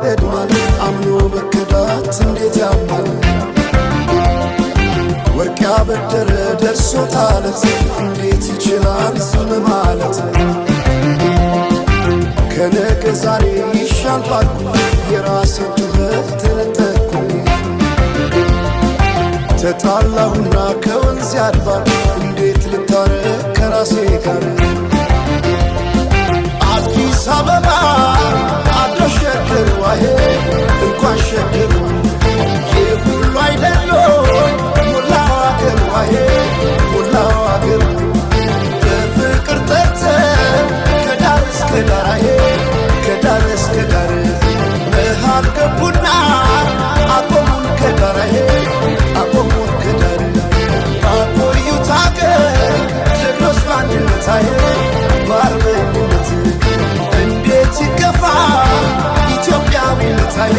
ይቀድማል አምኖ መከዳት እንዴት ያማል ወርቅ ያበደረ ደርሶታለት እንዴት ይችላል ዝም ማለት ከነገ ዛሬ ይሻል ባልኩ የራሴን ጩኸት ተነጠቅኩኝ ተጣላሁና ከወንዝ አድባር እንዴት ልታረቅ ከራሴ ጋር አዲስ አበባ አደሸገር ዋሄ እንኳን ሸገር የሁሉ አይደሎ ሙላው አገር ዋሄ ሙላው አገር በፍቅር ጠርተ ከዳር እስከ ዳር አሄ ከዳር እስከ ዳር መሃል ገቡና አቆሙን ከዳር አሄ አቆሙን ከዳር አቆዩት አገር ጀግኖች በአንድነት አሄ በአርበኝነት እንዴት ይገፋ ኢትዮጵያዊነት አሄ